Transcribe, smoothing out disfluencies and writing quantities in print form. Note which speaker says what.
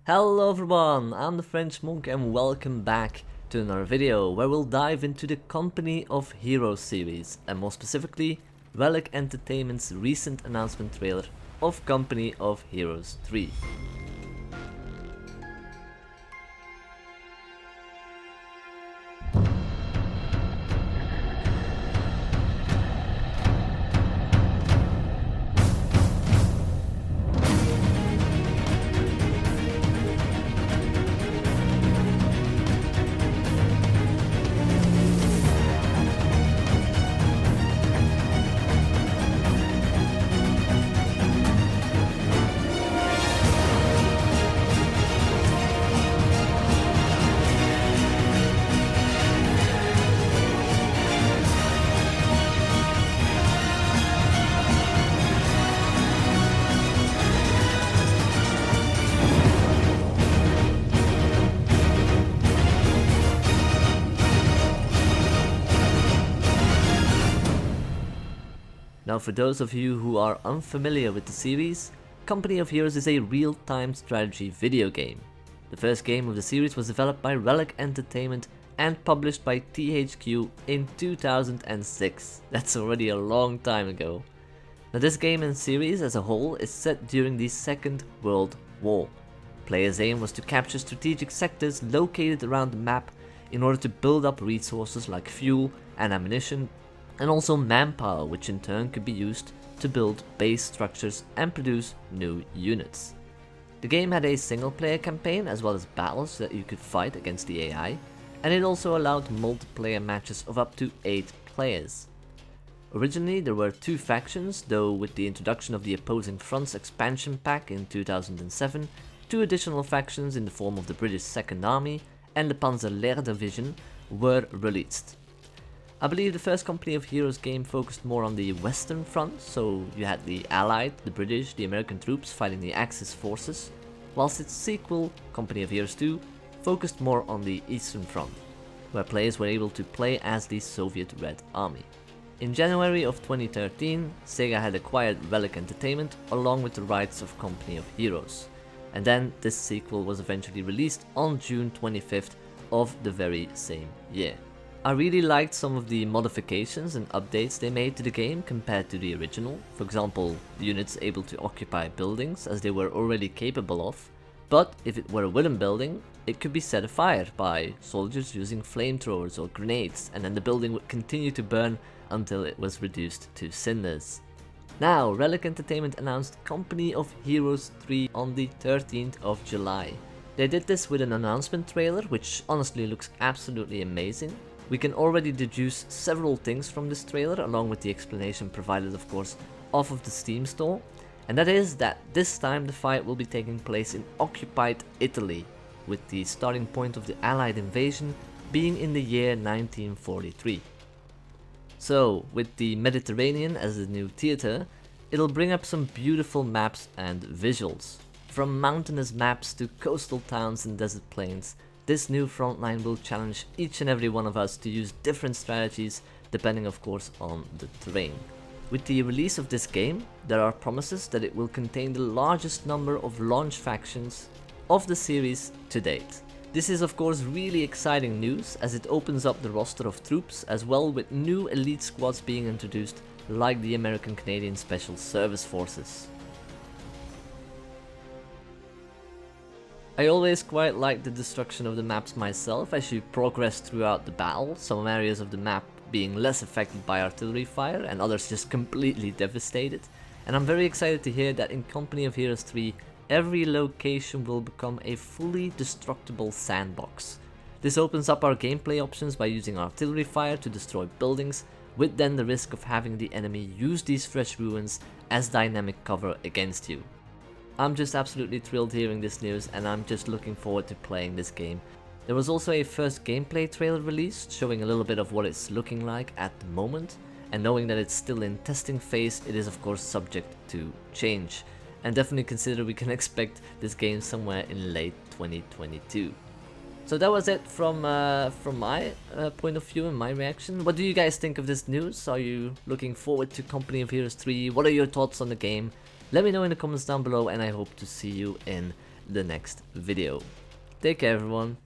Speaker 1: Hello everyone, I'm the French Monk and welcome back to another video where we'll dive into the Company of Heroes series, and more specifically Relic Entertainment's recent announcement trailer of Company of Heroes 3. Now, for those of you who are unfamiliar with the series, Company of Heroes is a real-time strategy video game. The first game of the series was developed by Relic Entertainment and published by THQ in 2006. That's already a long time ago. Now, this game and series as a whole is set during the Second World War. Players' aim was to capture strategic sectors located around the map in order to build up resources like fuel and ammunition, and also manpower, which in turn could be used to build base structures and produce new units. The game had a single player campaign as well as battles that you could fight against the AI, and it also allowed multiplayer matches of up to 8 players. Originally there were 2 factions, though with the introduction of the Opposing Fronts expansion pack in 2007, 2 additional factions in the form of the British Second Army and the Panzer Division were released. I believe the first Company of Heroes game focused more on the Western Front, so you had the Allied, the British, the American troops fighting the Axis forces, whilst its sequel, Company of Heroes 2, focused more on the Eastern Front, where players were able to play as the Soviet Red Army. In January of 2013, Sega had acquired Relic Entertainment along with the rights of Company of Heroes, and then this sequel was eventually released on June 25th of the very same year. I really liked some of the modifications and updates they made to the game compared to the original. For example, the units able to occupy buildings as they were already capable of, but if it were a wooden building, it could be set afire by soldiers using flamethrowers or grenades, and then the building would continue to burn until it was reduced to cinders. Now, Relic Entertainment announced Company of Heroes 3 on the 13th of July. They did this with an announcement trailer, which honestly looks absolutely amazing. We can already deduce several things from this trailer, along with the explanation provided of course off of the Steam store, and that is that this time the fight will be taking place in occupied Italy, with the starting point of the Allied invasion being in the year 1943. So, with the Mediterranean as the new theater, it'll bring up some beautiful maps and visuals. From mountainous maps to coastal towns and desert plains, this new frontline will challenge each and every one of us to use different strategies depending of course on the terrain. With the release of this game, there are promises that it will contain the largest number of launch factions of the series to date. This is of course really exciting news, as it opens up the roster of troops, as well with new elite squads being introduced like the American Canadian Special Service Forces. I always quite like the destruction of the maps myself as you progress throughout the battle, some areas of the map being less affected by artillery fire and others just completely devastated. And I'm very excited to hear that in Company of Heroes 3, every location will become a fully destructible sandbox. This opens up our gameplay options by using artillery fire to destroy buildings, with then the risk of having the enemy use these fresh ruins as dynamic cover against you. I'm just absolutely thrilled hearing this news, and I'm just looking forward to playing this game. There was also a first gameplay trailer released showing a little bit of what it's looking like at the moment, and knowing that it's still in testing phase, it is of course subject to change. And definitely consider we can expect this game somewhere in late 2022. So that was it from my point of view and my reaction. What do you guys think of this news? Are you looking forward to Company of Heroes 3? What are your thoughts on the game? Let me know in the comments down below, and I hope to see you in the next video. Take care everyone.